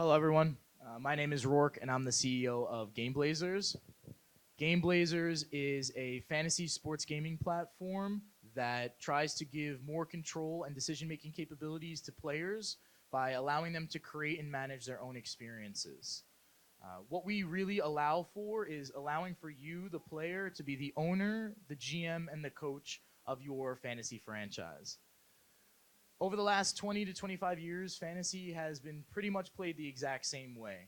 Hello, everyone. My name is Rourke, and I'm the CEO of Game Blazers. Game Blazers is a fantasy sports gaming platform that tries to give more control and decision making capabilities to players by allowing them to create and manage their own experiences. What we really allow for is allowing for you, the player, to be the owner, the GM, and the coach of your fantasy franchise. Over the last 20 to 25 years, fantasy has been pretty much played the exact same way.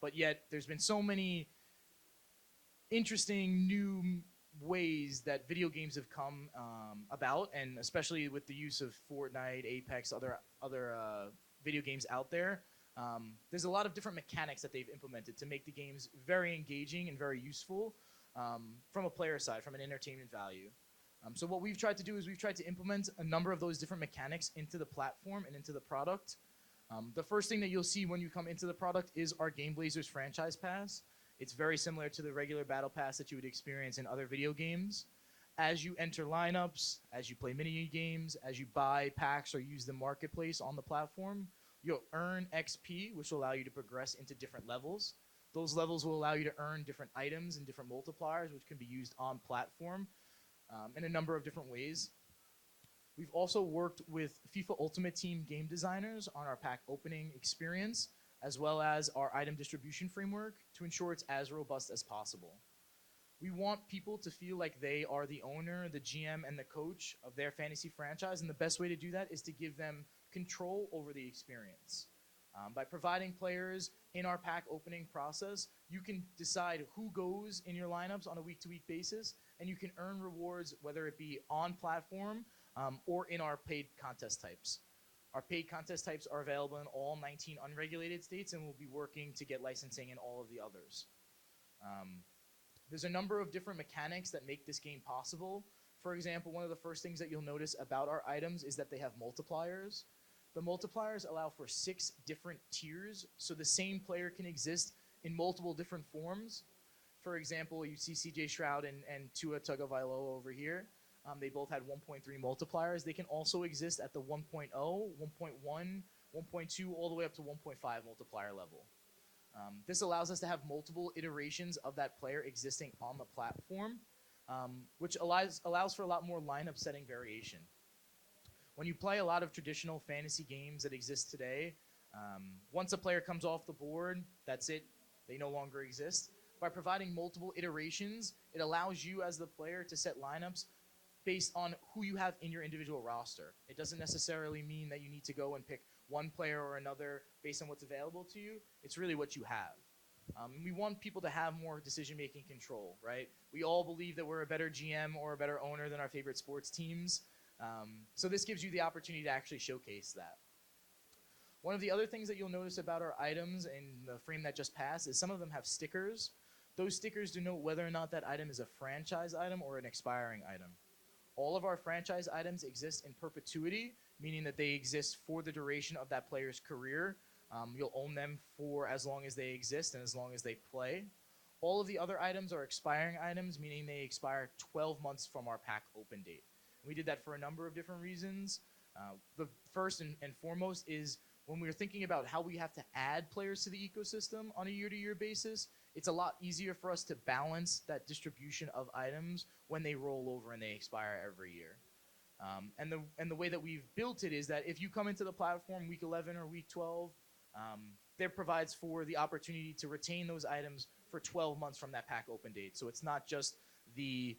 But yet, there's been so many interesting new ways that video games have come about, and especially with the use of Fortnite, Apex, other video games out there. There's a lot of different mechanics that they've implemented to make the games very engaging and very useful from a player side, from an entertainment value. So what we've tried to do is we've tried to implement a number of those different mechanics into the platform and into the product. The first thing that you'll see when you come into the product is our Game Blazers franchise pass. It's very similar to the regular battle pass that you would experience in other video games. As you enter lineups, as you play mini games, as you buy packs or use the marketplace on the platform, you'll earn XP, which will allow you to progress into different levels. Those levels will allow you to earn different items and different multipliers, which can be used on platform in a number of different ways. We've also worked with FIFA Ultimate Team game designers on our pack opening experience, as well as our item distribution framework to ensure it's as robust as possible. We want people to feel like they are the owner, the GM, and the coach of their fantasy franchise, and the best way to do that is to give them control over the experience. By providing players in our pack opening process, you can decide who goes in your lineups on a week-to-week basis, and you can earn rewards, whether it be on platform or in our paid contest types. Our paid contest types are available in all 19 unregulated states, and we'll be working to get licensing in all of the others. There's a number of different mechanics that make this game possible. For example, one of the first things that you'll notice about our items is that they have multipliers. The multipliers allow for 6 different tiers, so the same player can exist in multiple different forms. For example, you see CJ Stroud and Tua Tagovailoa over here. They both had 1.3 multipliers. They can also exist at the 1.0, 1.1, 1.2, all the way up to 1.5 multiplier level. This allows us to have multiple iterations of that player existing on the platform, which allows for a lot more lineup setting variation. When you play a lot of traditional fantasy games that exist today, once a player comes off the board, that's it. They no longer exist. By providing multiple iterations, it allows you as the player to set lineups based on who you have in your individual roster. It doesn't necessarily mean that you need to go and pick one player or another based on what's available to you. It's really what you have. We want people to have more decision-making control, right? We all believe that we're a better GM or a better owner than our favorite sports teams. So this gives you the opportunity to actually showcase that. One of the other things that you'll notice about our items in the frame that just passed is some of them have stickers. Those stickers denote whether or not that item is a franchise item or an expiring item. All of our franchise items exist in perpetuity, meaning that they exist for the duration of that player's career. You'll own them for as long as they exist and as long as they play. All of the other items are expiring items, meaning they expire 12 months from our pack open date. We did that for a number of different reasons. The first and foremost is when we're thinking about how we have to add players to the ecosystem on a year-to-year basis, it's a lot easier for us to balance that distribution of items when they roll over and they expire every year. And the way that we've built it is that if you come into the platform week 11 or week 12, there provides for the opportunity to retain those items for 12 months from that pack open date. So it's not just the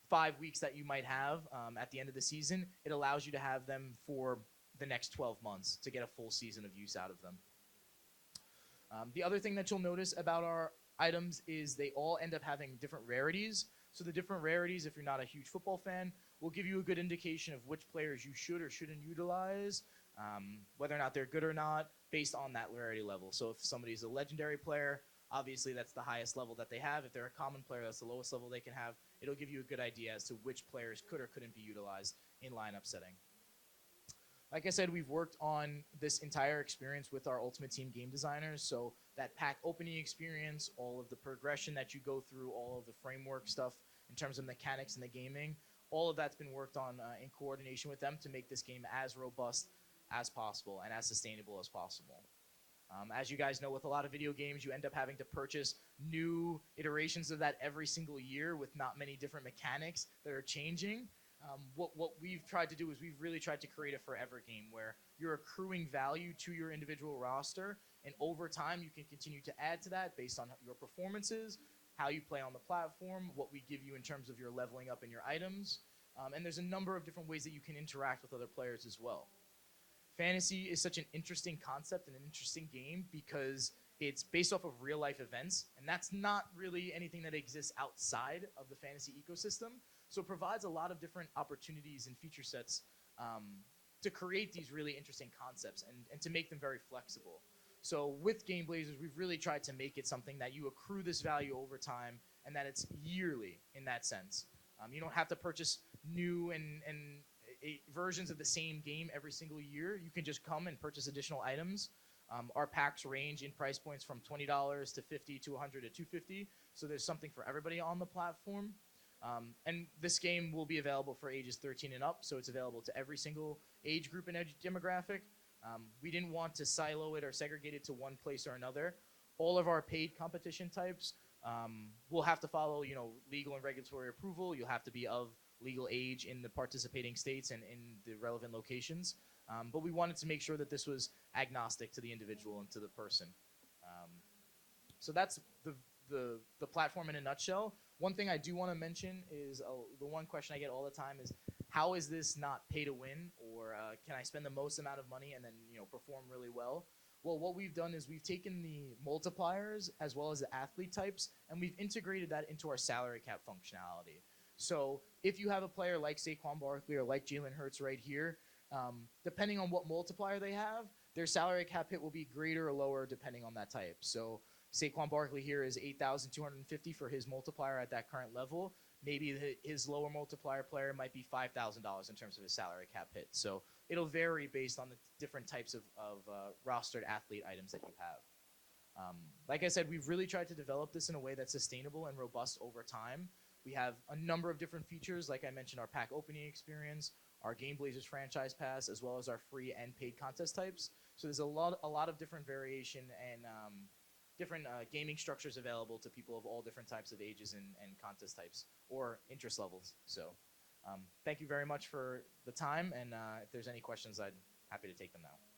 5 weeks that you might have at the end of the season. It allows you to have them for the next 12 months to get a full season of use out of them. The other thing that you'll notice about our items is they all end up having different rarities. So the different rarities, if you're not a huge football fan, will give you a good indication of which players you should or shouldn't utilize, whether or not they're good or not, based on that rarity level. So if somebody's a legendary player, obviously that's the highest level that they have. If they're a common player, that's the lowest level they can have. It'll give you a good idea as to which players could or couldn't be utilized in lineup setting. Like I said, we've worked on this entire experience with our Ultimate Team game designers. So that pack opening experience, all of the progression that you go through, all of the framework stuff in terms of mechanics and the gaming, all of that's been worked on in coordination with them to make this game as robust as possible and as sustainable as possible. As you guys know, with a lot of video games, you end up having to purchase new iterations of that every single year with not many different mechanics that are changing. What we've tried to do is we've really tried to create a forever game where you're accruing value to your individual roster, and over time you can continue to add to that based on your performances, how you play on the platform, what we give you in terms of your leveling up in your items, and there's a number of different ways that you can interact with other players as well. Fantasy is such an interesting concept and an interesting game because it's based off of real life events, and that's not really anything that exists outside of the fantasy ecosystem. So it provides a lot of different opportunities and feature sets to create these really interesting concepts and to make them very flexible. So with Game Blazers, we've really tried to make it something that you accrue this value over time and that it's yearly in that sense. You don't have to purchase new and versions of the same game every single year. You can just come and purchase additional items. Our packs range in price points from $20 to $50 to $100 to $250. So there's something for everybody on the platform. And this game will be available for ages 13 and up, so it's available to every single age group and age demographic. We didn't want to silo it or segregate it to one place or another. All of our paid competition types will have to follow, legal and regulatory approval. You'll have to be of legal age in the participating states and in the relevant locations. But we wanted to make sure that this was agnostic to the individual and to the person. So that's the platform in a nutshell. One thing I do want to mention is the one question I get all the time is, how is this not pay to win, or can I spend the most amount of money and then perform really well? Well, what we've done is we've taken the multipliers as well as the athlete types, and we've integrated that into our salary cap functionality. So if you have a player like Saquon Barkley or like Jalen Hurts right here, depending on what multiplier they have, their salary cap hit will be greater or lower depending on that type. So Saquon Barkley here is 8,250 for his multiplier at that current level. Maybe his lower multiplier player might be $5,000 in terms of his salary cap hit. So it'll vary based on the different types of rostered athlete items that you have. Like I said, we've really tried to develop this in a way that's sustainable and robust over time. We have a number of different features, like I mentioned, our pack opening experience, our Game Blazers franchise pass, as well as our free and paid contest types. So there's a lot of different variation and different gaming structures available to people of all different types of ages and contest types or interest levels. So thank you very much for the time, and if there's any questions, I'd happy to take them now.